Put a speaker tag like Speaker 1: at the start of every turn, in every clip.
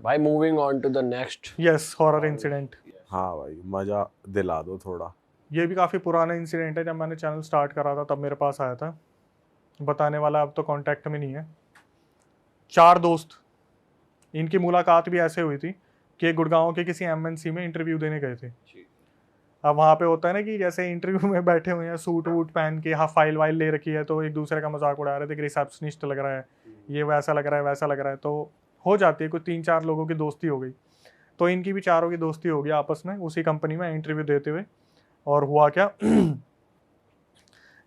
Speaker 1: भाई moving on to the next.
Speaker 2: Yes, horror incident.
Speaker 3: हाँ भाई, मजा दिला दो थोड़ा।
Speaker 2: ये भी काफ़ी पुराना इंसिडेंट है, जब मैंने चैनल स्टार्ट करा था तब मेरे पास आया था। बताने वाला अब तो कांटेक्ट में नहीं है। 4 दोस्त, इनकी मुलाकात भी ऐसे हुई थी कि गुड़गांव के किसी एमएनसी में इंटरव्यू देने गए थे। अब वहाँ पे होता है ना कि जैसे इंटरव्यू में बैठे हुए हैं, सूट वूट पहन के, हाँ फाइल वाइल ले रखी है, तो एक दूसरे का मजाक उड़ा रहे थे कि रिसेप्शनिस्ट लग रहा है, ये वैसा लग रहा है, वैसा लग रहा है। तो हो जाती है, कुछ 3-4 लोगों की दोस्ती हो गई। तो इनकी भी चारों की दोस्ती हो गई आपस में उसी कंपनी में इंटरव्यू देते हुए। और हुआ क्या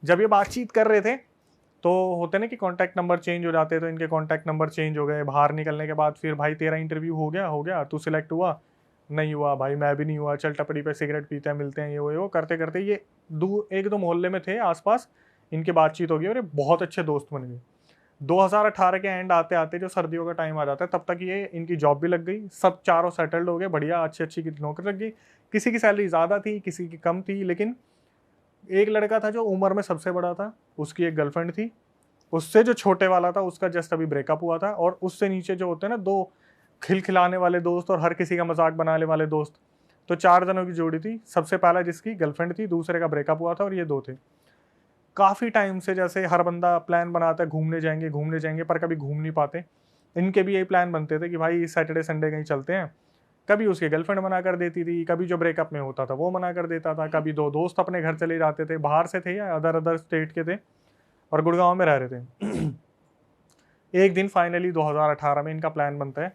Speaker 2: जब ये बातचीत कर रहे थे तो होते ना कि कांटेक्ट नंबर चेंज हो जाते हैं, तो इनके कांटेक्ट नंबर चेंज हो गए। बाहर निकलने के बाद फिर भाई तेरा इंटरव्यू हो गया, तू सिलेक्ट हुआ? नहीं हुआ भाई, मैं भी नहीं हुआ, चल टपरी पे सिगरेट पीते हैं, मिलते हैं, ये वो करते करते ये एक दो मोहल्ले में थे आसपास, इनकी बातचीत हो गई और ये बहुत अच्छे दोस्त बन गए। 2018 के एंड आते आते जो सर्दियों का टाइम आ जाता है, तब तक ये इनकी जॉब भी लग गई, सब चारों सेटल्ड हो गए, बढ़िया अच्छी अच्छी की नौकरी लग गई। किसी की सैलरी ज़्यादा थी, किसी की कम थी, लेकिन एक लड़का था जो उम्र में सबसे बड़ा था, उसकी एक गर्लफ्रेंड थी। उससे जो छोटे वाला था उसका जस्ट अभी ब्रेकअप हुआ था। और उससे नीचे जो होते हैं ना, 2 खिलखिलाने वाले दोस्त और हर किसी का मजाक बनाने वाले दोस्त, तो 4 जनों की जोड़ी थी। सबसे पहला जिसकी गर्लफ्रेंड थी, दूसरे का ब्रेकअप हुआ था, और ये 2 थे। काफ़ी टाइम से जैसे हर बंदा प्लान बनाता है घूमने जाएंगे, पर कभी घूम नहीं पाते। इनके भी यही प्लान बनते थे कि भाई सैटरडे संडे कहीं चलते हैं। कभी उसकी गर्लफ्रेंड मना कर देती थी, कभी जो ब्रेकअप में होता था वो मना कर देता था, कभी 2 दोस्त अपने घर चले जाते थे, बाहर से थे या अदर अदर स्टेट के थे और गुड़गांव में रह रहे थे। एक दिन फाइनली 2018 में इनका प्लान बनता है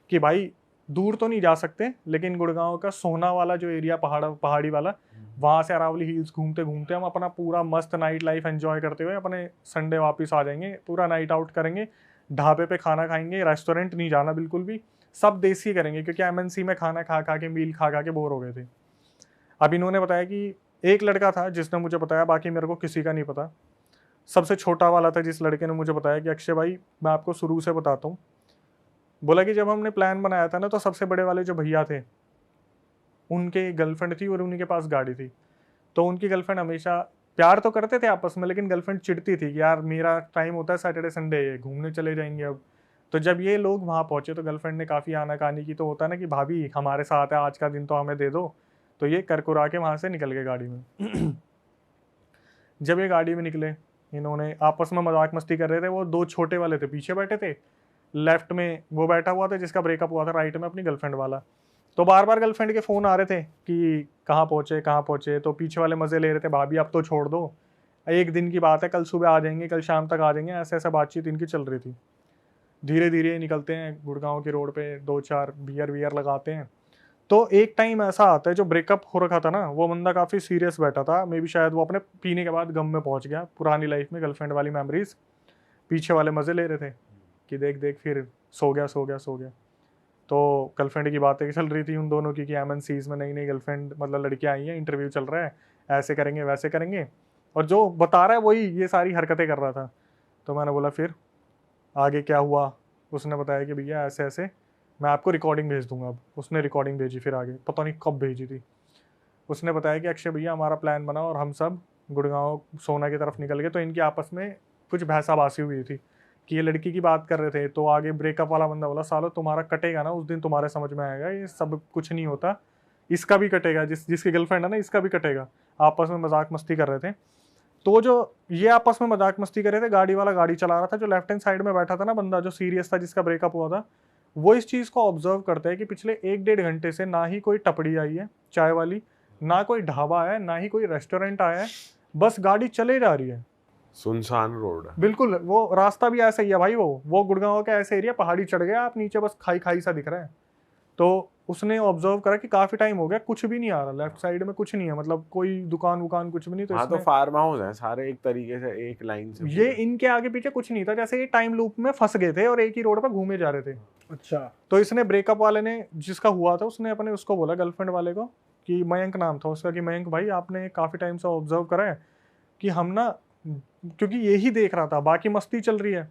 Speaker 2: कि भाई दूर तो नहीं जा सकते, लेकिन गुड़गांव का सोना वाला जो एरिया पहाड़ी वाला, वहाँ से अरावली हिल्स घूमते घूमते हम अपना पूरा मस्त नाइट लाइफ एंजॉय करते हुए अपने संडे वापस आ जाएंगे। पूरा नाइट आउट करेंगे, ढाबे पे खाना खाएंगे, रेस्टोरेंट नहीं जाना बिल्कुल भी, सब देसी करेंगे, क्योंकि एमएनसी में खाना खा खा के, मील खा खा के बोर हो गए थे। अब इन्होंने बताया कि एक लड़का था जिसने मुझे बताया, बाकी मेरे को किसी का नहीं पता। सबसे छोटा वाला था जिस लड़के ने मुझे बताया कि अक्षय भाई मैं आपको शुरू से बताता हूँ। बोला कि जब हमने प्लान बनाया था ना, तो सबसे बड़े वाले जो भैया थे उनके गर्लफ्रेंड थी और उन्हीं के पास गाड़ी थी। तो उनकी गर्लफ्रेंड हमेशा प्यार तो करते थे आपस में, लेकिन गर्लफ्रेंड चिढ़ती थी कि यार मेरा टाइम होता है सैटरडे संडे, घूमने चले जाएंगे अब। तो जब ये लोग वहाँ पहुंचे तो गर्लफ्रेंड ने काफ़ी आनाकानी की। तो होता है ना कि भाभी हमारे साथ है, आज का दिन तो हमें दे दो। तो ये करकुरा के वहाँ से निकल गए गाड़ी में। जब ये गाड़ी में निकले, इन्होंने आपस में मजाक मस्ती कर रहे थे। वो 2 छोटे वाले थे पीछे बैठे थे, लेफ्ट में वो बैठा हुआ था जिसका ब्रेकअप हुआ था, राइट में अपनी गर्लफ्रेंड वाला। तो बार बार गर्लफ्रेंड के फ़ोन आ रहे थे कि कहाँ पहुँचे कहाँ पहुँचे। तो पीछे वाले मज़े ले रहे थे, भाभी अब तो छोड़ दो, एक दिन की बात है, कल सुबह आ जाएंगे, कल शाम तक आ जाएंगे, ऐसे ऐसा बातचीत इनकी चल रही थी। धीरे धीरे निकलते हैं गुड़गांव की रोड पे, 2-4 बियर वियर लगाते हैं। तो एक टाइम ऐसा आता है, जो ब्रेकअप हो रखा था ना, वो बंदा काफ़ी सीरियस बैठा था, मे बी शायद वो अपने पीने के बाद गम में पहुंच गया, पुरानी लाइफ में गर्लफ्रेंड वाली मेमोरीज। पीछे वाले मज़े ले रहे थे कि देख देख, फिर सो गया सो गया सो गया। तो गर्लफ्रेंड की बातें चल रही थी उन दोनों की कि एमएनसीज में नई नई गर्लफ्रेंड, मतलब लड़कियां आई हैं, इंटरव्यू चल रहा है, ऐसे करेंगे वैसे करेंगे। और जो बता रहा है वही ये सारी हरकतें कर रहा था। तो मैंने बोला फिर आगे क्या हुआ? उसने बताया कि भैया ऐसे ऐसे, मैं आपको रिकॉर्डिंग भेज दूंगा। अब उसने रिकॉर्डिंग भेजी, फिर आगे पता नहीं कब भेजी थी। उसने बताया कि अक्षय भैया हमारा प्लान बना और हम सब गुड़गांव सोना की तरफ निकल गए। तो इनकी आपस में कुछ भैंसाबासी हुई थी कि ये लड़की की बात कर रहे थे। तो आगे ब्रेकअप वाला बंदा बोला, सालो तुम्हारा कटेगा ना उस दिन, तुम्हारे समझ में आएगा, ये सब कुछ नहीं होता, इसका भी कटेगा, जिसकी गर्लफ्रेंड है ना इसका भी कटेगा। आपस में मजाक मस्ती कर रहे थे। तो जो ये आपस में मजाक मस्ती कर रहे थे, गाड़ी वाला गाड़ी चला रहा था, जो लेफ्ट हैंड साइड में बैठा था ना बंदा, जो सीरियस था, जिसका ब्रेकअप हुआ था, वो इस चीज़ को ऑब्जर्व करता है कि पिछले 1-1.5 घंटे से ना ही कोई टपड़ी आई है चाय वाली, ना कोई ढाबा है, ना ही कोई रेस्टोरेंट आया है, बस गाड़ी चले जा रही है।
Speaker 3: सुनसान रोड है
Speaker 2: बिल्कुल, वो रास्ता भी ऐसा ही है भाई, वो गुड़गांव का ऐसा एरिया, पहाड़ी चढ़ गया आप, नीचे बस खाई खाई सा दिख रहा है। तो उसने ऑब्जर्व करा कि काफी टाइम हो गया, कुछ भी नहीं आ रहा, लेफ्ट साइड में कुछ नहीं है, मतलब कोई दुकान वुकान कुछ भी नहीं। तो
Speaker 3: हाँ, तो
Speaker 2: इसने
Speaker 3: फार्म हाउस है सारे एक तरीके से, एक लाइन से
Speaker 2: ये
Speaker 3: पूरे।
Speaker 2: इनके आगे पीछे कुछ नहीं था, जैसे ये टाइम लूप में फंस गए थे और एक ही रोड पर घूमे जा रहे थे।
Speaker 1: अच्छा।
Speaker 2: तो इसने ब्रेकअप वाले ने, जिसका हुआ था, उसने अपने उसको बोला, गर्लफ्रेंड वाले को, कि मयंक नाम था उसका, कि मयंक भाई आपने काफ़ी टाइम से ऑब्जर्व करा है कि हम ना, क्योंकि यही देख रहा था, बाकी मस्ती चल रही है,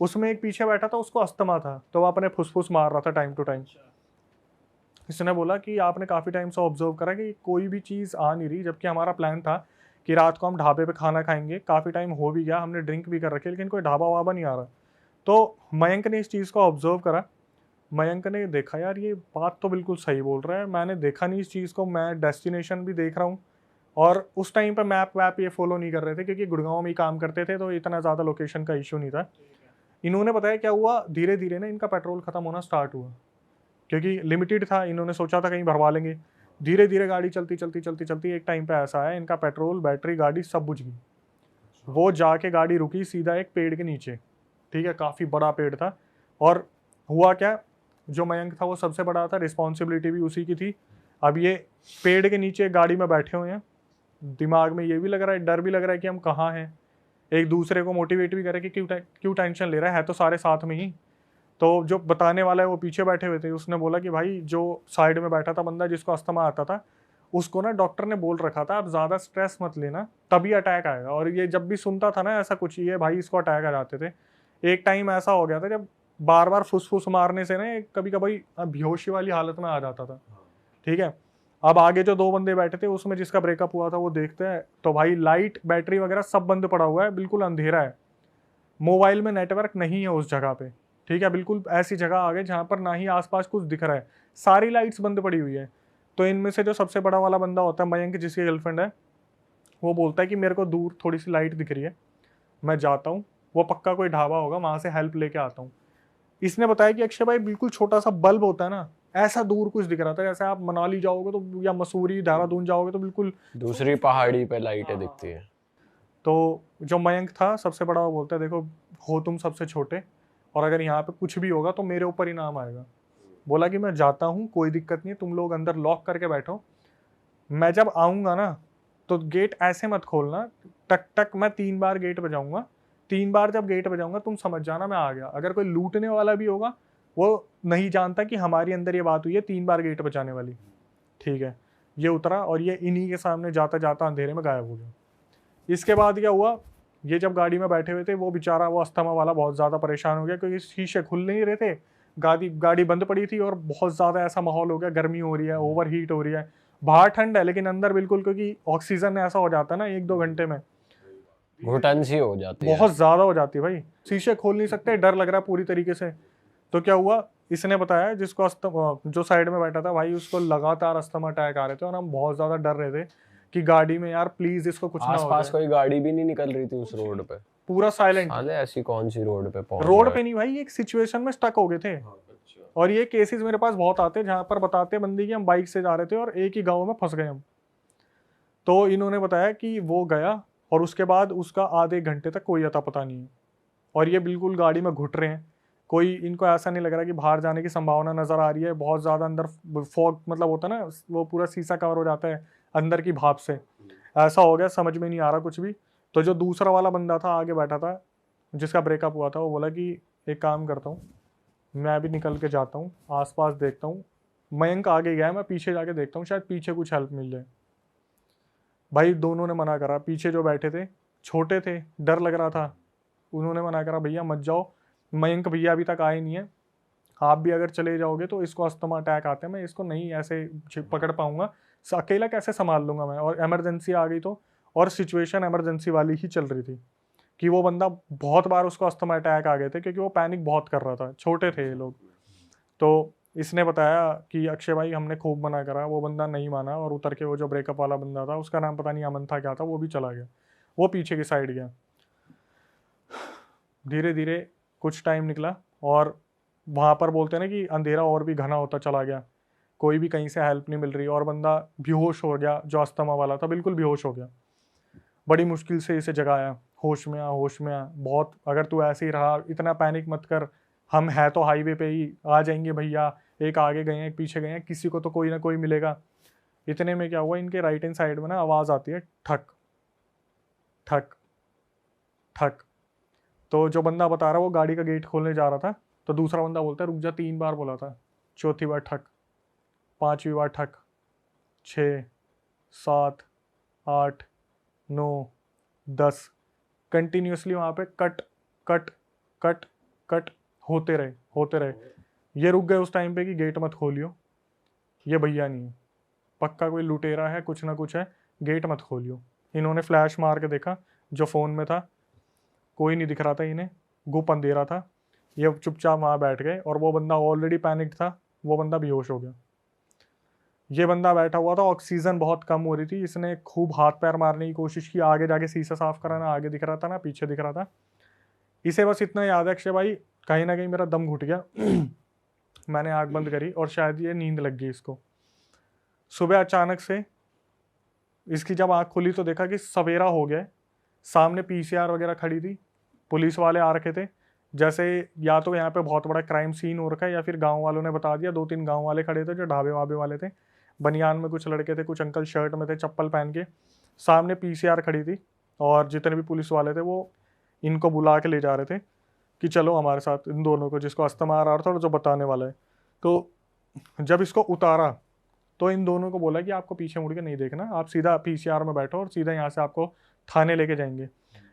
Speaker 2: उसमें एक पीछे बैठा था, उसको अस्थमा था, तो वो अपने फुसफुस मार रहा था टाइम टू टाइम। इसने बोला कि आपने काफ़ी टाइम से ऑब्जर्व करा कि कोई भी चीज़ आ नहीं रही, जबकि हमारा प्लान था कि रात को हम ढाबे पे खाना खाएंगे, काफ़ी टाइम हो भी गया, हमने ड्रिंक भी कर रखी है, लेकिन कोई ढाबा वाबा नहीं आ रहा। तो मयंक ने इस चीज़ को ऑब्जर्व करा मयंक ने देखा यार ये बात तो बिल्कुल सही बोल रहा है, मैंने देखा नहीं इस चीज़ को, मैं डेस्टिनेशन भी देख रहा हूँ। और उस टाइम पे मैप वैप ये फॉलो नहीं कर रहे थे क्योंकि गुड़गांव में ही काम करते थे, तो इतना ज़्यादा लोकेशन का इशू नहीं था। इन्होंने बताया क्या हुआ, धीरे धीरे ना इनका पेट्रोल खत्म होना स्टार्ट हुआ, क्योंकि लिमिटेड था, इन्होंने सोचा था कहीं भरवा लेंगे। धीरे धीरे गाड़ी चलती चलती चलती चलती एक टाइम पे ऐसा है इनका पेट्रोल बैटरी गाड़ी सब बुझ गई। वो जाके गाड़ी रुकी सीधा एक पेड़ के नीचे, ठीक है, काफ़ी बड़ा पेड़ था। और हुआ क्या, जो मयंक था वो सबसे बड़ा था, रिस्पॉन्सिबिलिटी भी उसी की थी। अब ये पेड़ के नीचे गाड़ी में बैठे हुए हैं, दिमाग में ये भी लग रहा है, डर भी लग रहा है कि हम कहाँ हैं। एक दूसरे को मोटिवेट भी करे कि क्यों टेंशन ले रहा है तो सारे साथ में ही। तो जो बताने वाला है वो पीछे बैठे हुए थे, उसने बोला कि भाई जो साइड में बैठा था बंदा जिसको अस्थमा आता था, उसको ना डॉक्टर ने बोल रखा था आप ज़्यादा स्ट्रेस मत लेना तभी अटैक आएगा। और ये जब भी सुनता था ना ऐसा कुछ, ये भाई इसको अटैक आ जाते थे। एक टाइम ऐसा हो गया था जब बार बार फुसफुस मारने से ना कभी कभी बेहोशी वाली हालत में आ जाता था, ठीक है। अब आगे जो दो बंदे बैठे थे उसमें जिसका ब्रेकअप हुआ था वो देखते हैं तो भाई लाइट बैटरी वगैरह सब बंद पड़ा हुआ है, बिल्कुल अंधेरा है, मोबाइल में नेटवर्क नहीं है उस जगह पे, ठीक है। बिल्कुल ऐसी जगह आ गए जहाँ पर ना ही आसपास कुछ दिख रहा है, सारी लाइट्स बंद पड़ी हुई है। तो इनमें से जो सबसे बड़ा वाला बंदा होता है मयंक, जिसकी गर्लफ्रेंड है, वो बोलता है कि मेरे को दूर थोड़ी सी लाइट दिख रही है, मैं जाता हूँ, वो पक्का कोई ढाबा होगा वहाँ से हेल्प लेके आता हूँ। इसने बताया कि अक्षय भाई बिल्कुल छोटा सा बल्ब होता है ना, ऐसा दूर कुछ दिख रहा था, जैसे आप मनाली जाओगे तो या मसूरी देहरादून जाओगे तो बिल्कुल
Speaker 1: दूसरी पहाड़ी पे लाइटें दिखती है।
Speaker 2: तो जो मयंक था सबसे बड़ा, वो बोलता है देखो हो तुम सबसे छोटे, और अगर यहाँ पे कुछ भी होगा तो मेरे ऊपर ही नाम आएगा। बोला कि मैं जाता हूँ, कोई दिक्कत नहीं है, तुम लोग अंदर लॉक करके बैठो, मैं जब आऊँगा ना तो गेट ऐसे मत खोलना, टक टक मैं 3 बार गेट बजाऊंगा, 3 बार जब गेट बजाऊंगा तुम समझ जाना मैं आ गया। अगर कोई लूटने वाला भी होगा वो नहीं जानता कि हमारी अंदर ये बात हुई है 3 बार गेट बजाने वाली, ठीक है। ये उतरा और ये इन्हीं के सामने जाता जाता अंधेरे में गायब हो गया। इसके बाद क्या हुआ, ये जब गाड़ी में बैठे हुए थे वो बेचारा वो अस्थमा वाला बहुत ज़्यादा परेशान हो गया क्योंकि शीशे खुल नहीं रहे थे, गाड़ी बंद पड़ी थी और बहुत ज़्यादा ऐसा माहौल हो गया, गर्मी हो रही है, ओवर हीट हो रही है, बाहर ठंड है लेकिन अंदर बिल्कुल, क्योंकि ऑक्सीजन ऐसा हो जाता है ना 1-2 घंटे में
Speaker 1: घुटन सी हो जाती है।
Speaker 2: बहुत ज़्यादा हो जाती है भाई, शीशे खोल नहीं सकते, डर लग रहा है पूरी तरीके से। तो क्या हुआ, इसने बताया जिसको जो साइड में बैठा था भाई उसको लगातार अस्थमा अटैक आ रहे थे और हम बहुत ज़्यादा डर रहे थे कि गाड़ी में यार प्लीज इसको कुछ ना हो
Speaker 1: आसपास
Speaker 2: जाए।
Speaker 1: कोई गाड़ी भी नहीं निकल रही थी उस रोड पे,
Speaker 2: पूरा साइलेंट,
Speaker 1: साले ऐसी कौन सी रोड पे पहुंच
Speaker 2: रोड
Speaker 1: गए।
Speaker 2: पे नहीं भाई, एक सिचुएशन में स्टक हो गए थे। और ये केसेस मेरे पास बहुत आते हैं जहां पर बताते हैं बंदी कि हम बाइक से जा रहे थे और एक ही गांव में फंस गए हम। तो इन्होंने बताया कि वो गया और उसके बाद उसका आधे घंटे तक कोई अता पता नहीं है, और ये बिल्कुल गाड़ी में घुट रहे हैं, कोई इनको ऐसा नहीं लग रहा कि बाहर जाने की संभावना नजर आ रही है, बहुत ज्यादा अंदर फॉग मतलब होता है ना, वो पूरा शीशा कवर हो जाता है अंदर की भाप से, ऐसा हो गया, समझ में नहीं आ रहा कुछ भी। तो जो दूसरा वाला बंदा था आगे बैठा था जिसका ब्रेकअप हुआ था, वो बोला कि एक काम करता हूँ, मैं अभी निकल के जाता हूँ, आसपास देखता हूँ, मयंक आगे गया है, मैं पीछे जाके देखता हूँ शायद पीछे कुछ हेल्प मिल जाए। भाई दोनों ने मना करा, पीछे जो बैठे थे छोटे थे, डर लग रहा था, उन्होंने मना करा भैया मत जाओ, मयंक भैया अभी तक आए नहीं है, आप भी अगर चले जाओगे तो इसको अस्थमा अटैक आते हैं, मैं इसको नहीं ऐसे पकड़ पाऊंगा, अकेला कैसे संभाल लूंगा मैं, और इमरजेंसी आ गई तो, और सिचुएशन इमरजेंसी वाली ही चल रही थी कि वो बंदा बहुत बार उसको अस्थमा अटैक आ गए थे क्योंकि वो पैनिक बहुत कर रहा था, छोटे थे ये लोग। तो इसने बताया कि अक्षय भाई हमने खूब मना करा, वो बंदा नहीं माना और उतर के वो जो ब्रेकअप वाला बंदा था, उसका नाम पता नहीं अमन था क्या था, वो भी चला गया, वो पीछे की साइड गया। धीरे धीरे कुछ टाइम निकला और वहाँ पर बोलते हैं ना कि अंधेरा और भी घना होता चला गया, कोई भी कहीं से हेल्प नहीं मिल रही, और बंदा बेहोश हो गया, जो अस्थमा वाला था बिल्कुल बेहोश हो गया। बड़ी मुश्किल से इसे जगाया, होश में आ होश में आ, बहुत अगर तू ऐसे ही रहा, इतना पैनिक मत कर, हम है तो हाईवे पे ही, आ जाएंगे भैया, एक आगे गए हैं एक पीछे गए हैं, किसी को तो कोई ना कोई मिलेगा। इतने में क्या हुआ, इनके राइट हैंड साइड में ना आवाज़ आती है ठक ठक ठक। तो जो बंदा बता रहा वो गाड़ी का गेट खोलने जा रहा था, तो दूसरा बंदा बोलता है रुक जा, 3 बार बोला था, चौथी बार ठक, 5वीं बार ठक, 6, 7, 8, 9, 10, कंटिन्यूसली वहाँ पे कट कट कट कट होते रहे। ये रुक गए उस टाइम पे कि गेट मत खोलियो, ये भैया नहीं है, पक्का कोई लुटेरा है, कुछ ना कुछ है, गेट मत खोलियो। इन्होंने फ्लैश मार के देखा, जो फ़ोन में था कोई नहीं दिख रहा था इन्हें, गुप अंधेरा था। ये चुपचाप वहाँ बैठ गए और वो बंदा ऑलरेडी पैनिक था, वो बंदा बेहोश हो गया। ये बंदा बैठा हुआ था, ऑक्सीजन बहुत कम हो रही थी, इसने खूब हाथ पैर मारने की कोशिश की, आगे जाके शीशा साफ करा, ना आगे दिख रहा था ना पीछे दिख रहा था। इसे बस इतना याद है अक्षय भाई, कहीं ना कहीं मेरा दम घुट गया मैंने आँख बंद करी और शायद ये नींद लग गई इसको। सुबह अचानक से इसकी जब आँख खुली तो देखा कि सवेरा हो गया। सामने पीसीआर वगैरह खड़ी थी, पुलिस वाले आ रखे थे, जैसे या तो यहाँ पे बहुत बड़ा क्राइम सीन हो रखा है या फिर गांव वालों ने बता दिया। 2-3 गांव वाले खड़े थे जो ढाबे वाबे वाले थे, बनियान में कुछ लड़के थे, कुछ अंकल शर्ट में थे चप्पल पहन के। सामने पीसीआर खड़ी थी और जितने भी पुलिस वाले थे वो इनको बुला के ले जा रहे थे कि चलो हमारे साथ, इन दोनों को, जिसको अस्थमा आ रहा था और जो बताने वाला है। तो जब इसको उतारा तो इन दोनों को बोला कि आपको पीछे मुड़ के नहीं देखना, आप सीधा पीसीआर में बैठो और सीधा यहाँ से आपको थाने लेके जाएंगे।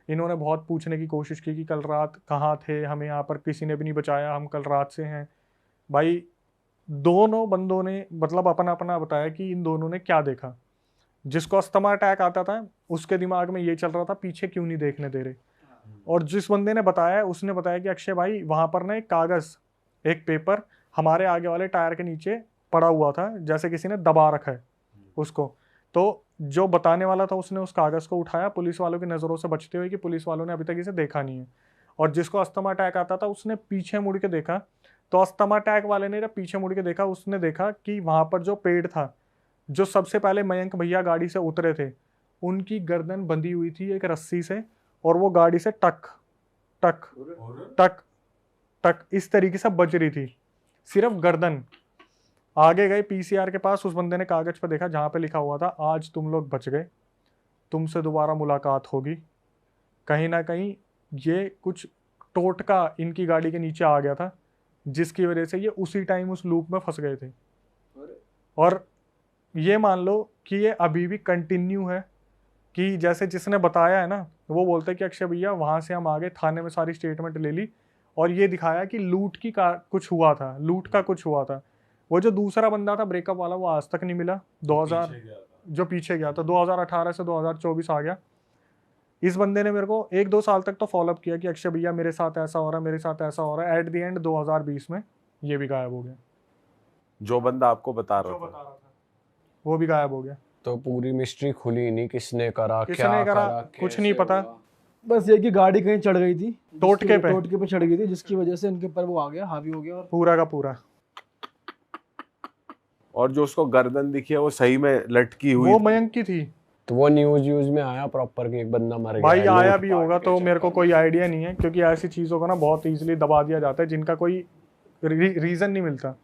Speaker 2: इन्होंने बहुत पूछने की कोशिश की कि कल रात कहाँ थे, हमें यहाँ पर किसी ने भी नहीं बचाया, हम कल रात से हैं। भाई दोनों बंदों ने मतलब अपना अपना बताया कि इन दोनों ने क्या देखा। जिसको अस्थमा अटैक आता था उसके दिमाग में ये चल रहा था पीछे क्यों नहीं देखने दे रहे, और जिस बंदे ने बताया उसने बताया कि अक्षय भाई वहाँ पर ना एक कागज़, एक पेपर हमारे आगे वाले टायर के नीचे पड़ा हुआ था, जैसे किसी ने दबा रखा है उसको। तो जो बताने वाला था उसने उस कागज़ को उठाया पुलिस वालों की नज़रों से बचते हुए कि पुलिस वालों ने अभी तक इसे देखा नहीं है। और जिसको अस्थमा अटैक आता था उसने पीछे मुड़ के देखा, तो अस्थमा अटैक वाले ने जब पीछे मुड़ के देखा उसने देखा कि वहाँ पर जो पेड़ था, जो सबसे पहले मयंक भैया गाड़ी से उतरे थे, उनकी गर्दन बंधी हुई थी एक रस्सी से, और वो गाड़ी से टक टक टक टक इस तरीके से बज रही थी, सिर्फ गर्दन। आगे गए पीसीआर के पास, उस बंदे ने कागज पर देखा जहाँ पे लिखा हुआ था आज तुम लोग बच गए, तुमसे दोबारा मुलाकात होगी। कहीं ना कहीं ये कुछ टोटका इनकी गाड़ी के नीचे आ गया था, जिसकी वजह से ये उसी टाइम उस लूप में फंस गए थे। और ये मान लो कि ये अभी भी कंटिन्यू है, कि जैसे जिसने बताया है ना वो बोलते हैं कि अक्षय भैया वहाँ से हम आगे थाने में सारी स्टेटमेंट ले ली और ये दिखाया कि लूट की का कुछ हुआ था, लूट का कुछ हुआ था। वो जो दूसरा बंदा था ब्रेकअप वाला वो आज तक नहीं मिला, 2000 जो पीछे गया था 2018 से 2024 आ गया। इस बंदे ने मेरे को 1-2 साल तक तो फॉलोअप किया कि अक्षय भैया मेरे साथ ऐसा हो रहा है, मेरे साथ ऐसा हो रहा है। एट द एंड 2020 में ये भी गायब हो गया।
Speaker 3: जो बंदा आपको बता रहा था
Speaker 2: वो भी गायब हो गया।
Speaker 1: तो पूरी मिस्ट्री खुली नहीं, किसने करा,
Speaker 2: किसने
Speaker 1: क्या
Speaker 2: करा,
Speaker 1: कैसे
Speaker 2: कुछ नहीं पता।
Speaker 1: हुआ।
Speaker 4: बस ये कि गाड़ी कहीं चढ़ गई थी,
Speaker 2: टोटके पे
Speaker 4: टोटके पे चढ़ गई थी, जिसकी वजह से इनके ऊपर वो आ गया, हावी हो गया। और
Speaker 2: पूरा का पूरा।
Speaker 3: और जो उसको गर्दन दिखी है वो सही में लटकी हुई
Speaker 2: वो
Speaker 3: थी।
Speaker 2: मयंक की थी।
Speaker 1: तो वो न्यूज में आया प्रॉपर कि एक बंदा मर गया
Speaker 2: भाई
Speaker 1: है,
Speaker 2: आया
Speaker 1: लूट
Speaker 2: भी
Speaker 1: पाट
Speaker 2: होगा
Speaker 1: के
Speaker 2: तो
Speaker 1: चक्कर
Speaker 2: मेरे को
Speaker 1: में।
Speaker 2: कोई आइडिया नहीं है, क्योंकि ऐसी चीज़ों को ना बहुत इजीली दबा दिया जाता है जिनका कोई रीज़न नहीं मिलता।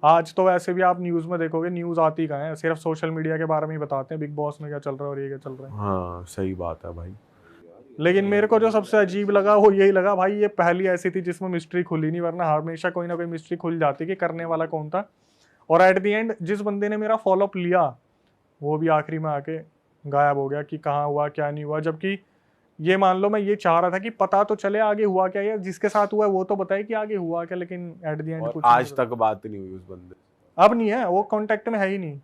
Speaker 2: आज तो वैसे भी आप न्यूज़ में देखोगे, न्यूज़ आती कहाँ है, सिर्फ सोशल मीडिया के बारे में ही बताते हैं, बिग बॉस में क्या चल रहा है और ये क्या चल रहा है।
Speaker 3: हाँ सही बात है भाई।
Speaker 2: लेकिन मेरे को जो सबसे अजीब लगा वो यही लगा भाई, ये पहली ऐसी थी जिसमें मिस्ट्री खुली नहीं, वरना हमेशा कोई ना कोई मिस्ट्री खुल जाती कि करने वाला कौन था। और एट द एंड जिस बंदे ने मेरा फॉलोअप लिया वो भी आखिरी में आके गायब हो गया कि कहाँ हुआ क्या नहीं हुआ। जबकि ये मान लो मैं ये चाह रहा था कि पता तो चले आगे हुआ क्या, या जिसके साथ हुआ है वो तो बताए कि आगे हुआ क्या, लेकिन एट द एंड
Speaker 3: और
Speaker 2: कुछ
Speaker 3: आज तक बात नहीं हुई उस बंदे।
Speaker 2: अब नहीं है, वो कांटेक्ट में है ही नहीं।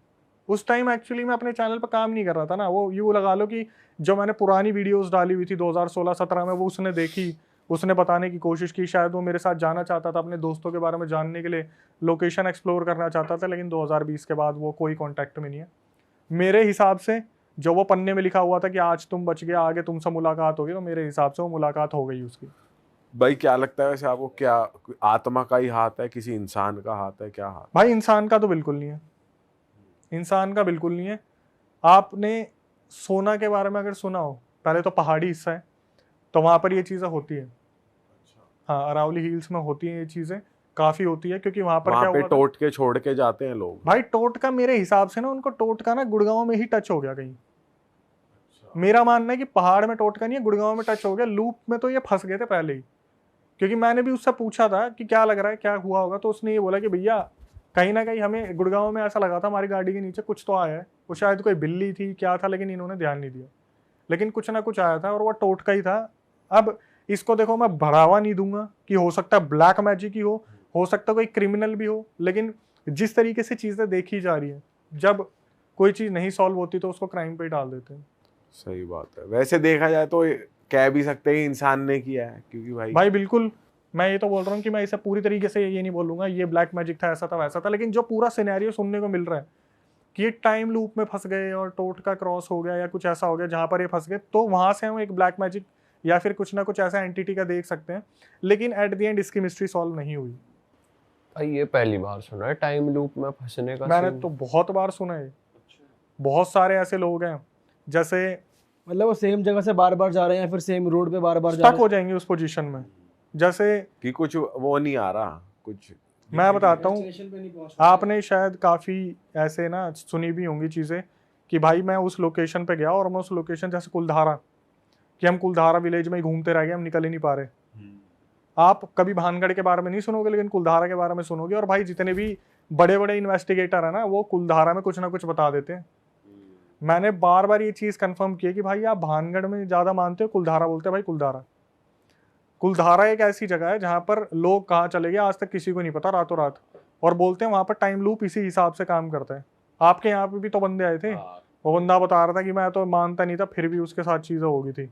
Speaker 2: उस टाइम एक्चुअली मैं अपने चैनल पर काम नहीं कर रहा था ना, वो यूँ लगा लो कि जो मैंने पुरानी वीडियोस डाली हुई थी 2016-17 में वो उसने देखी, उसने बताने की कोशिश की, शायद वो मेरे साथ जाना चाहता था, अपने दोस्तों के बारे में जानने के लिए लोकेशन एक्सप्लोर करना चाहता था। लेकिन 2020 के बाद वो कोई कॉन्टैक्ट में नहीं है मेरे हिसाब से। जो वो पन्ने में लिखा हुआ था कि आज तुम बच गए, आगे तुमसे मुलाकात होगी, तो मेरे हिसाब से वो मुलाकात हो गई उसकी।
Speaker 3: भाई क्या लगता है वैसे आपको, क्या आत्मा का ही हाथ है, किसी इंसान का हाथ है, क्या हाथ?
Speaker 2: भाई इंसान का तो बिल्कुल नहीं है, इंसान का बिल्कुल नहीं है। आपने सोना के बारे में अगर सुना हो, पहले तो पहाड़ी हिस्सा है तो वहाँ पर ये चीज़ें होती है। हाँ, अरावली हिल्स में होती हैं ये चीज़ें, काफ़ी होती है, क्योंकि वहाँ पर
Speaker 3: वहाँ
Speaker 2: क्या
Speaker 3: पे
Speaker 2: हुआ था?
Speaker 3: टोट के छोड़ के जाते हैं लोग।
Speaker 2: भाई टोटका मेरे हिसाब से ना, उनको टोटका ना गुड़गांव में ही टच हो गया कहीं। मेरा मानना है कि पहाड़ में टोटका नहीं है, गुड़गांव में टच हो गया। लूप में तो ये फंस गए थे पहले ही, क्योंकि मैंने भी उससे पूछा था कि क्या लग रहा है, क्या हुआ होगा, तो उसने ये बोला कि भैया कहीं ना कहीं हमें गुड़गांव में ऐसा लगा था हमारी गाड़ी के नीचे कुछ तो आया है। वो शायद कोई बिल्ली थी, क्या था, लेकिन इन्होंने ध्यान नहीं दिया। लेकिन कुछ ना कुछ आया था और वो टोटका ही था। अब इसको देखो, मैं बढ़ावा नहीं दूंगा कि हो सकता है ब्लैक मैजिक ही हो सकता है कोई क्रिमिनल भी हो, लेकिन जिस तरीके से चीज़ें देखी जा रही है, जब कोई चीज़ नहीं सॉल्व होती तो उसको क्राइम पे ही डाल देते हैं।
Speaker 3: सही बात है। वैसे देखा जाए तो कह भी सकते हैं इंसान ने किया है, क्योंकि भाई
Speaker 2: बिल्कुल मैं ये तो बोल रहा हूँ कि मैं इसे पूरी तरीके से ये नहीं बोलूंगा ये ब्लैक मैजिक था, ऐसा था वैसा था, लेकिन जो पूरा सिनेरियो सुनने को मिल रहा है कि ये टाइम लूप में फंस गए और टोटका क्रॉस हो गया या कुछ ऐसा हो गया जहाँ पर ये फंस गए, तो वहां से हम एक ब्लैक मैजिक या फिर कुछ ना कुछ ऐसा एंटिटी का देख सकते हैं। लेकिन एट द एंड इसकी मिस्ट्री सॉल्व नहीं हुई।
Speaker 1: भाई ये पहली बार सुना है टाइम लूप में फंसने का
Speaker 2: मैंने
Speaker 1: scene।
Speaker 2: तो बहुत बार सुना है, बहुत सारे ऐसे लोग हैं जैसे
Speaker 4: मतलब वो सेम जगह से बार बार जा रहे हैं या फिर सेम रोड पे बार बार जा
Speaker 2: स्टक
Speaker 4: रहे
Speaker 2: हो जाएंगे उस पोजीशन में। जैसे
Speaker 3: कि कुछ वो नहीं आ रहा कुछ।
Speaker 2: मैं बताता हूँ,
Speaker 4: स्टेशन पे नहीं पहुंच रहे।
Speaker 2: आपने शायद काफ़ी ऐसे ना सुनी भी होंगी चीज़ें कि भाई मैं उस लोकेशन पे गया और मैं उस लोकेशन जैसे कुलधारा, कि हम कुलधारा विलेज में ही घूमते रह गए, हम निकल ही नहीं पा रहे। आप कभी भानगढ़ के बारे में नहीं सुनोगे लेकिन कुलधारा के बारे में सुनोगे। और भाई जितने भी बड़े बड़े इन्वेस्टिगेटर है ना वो कुलधारा में कुछ ना कुछ बता देते हैं। मैंने बार बार ये चीज़ कंफर्म की है कि भाई आप भानगढ़ में ज़्यादा मानते हो, कुलधारा बोलते हैं भाई कुलधारा। कुलधारा एक ऐसी जगह है जहाँ पर लोग कहाँ चले गए आज तक किसी को नहीं पता, रातों रात, और बोलते हैं वहाँ पर टाइम लूप इसी हिसाब से काम करता है। आपके यहाँ पे भी तो बंदे आए थे, वो बंदा बता रहा था कि मैं तो मानता नहीं था फिर भी उसके साथ चीज़ें हो गई थी।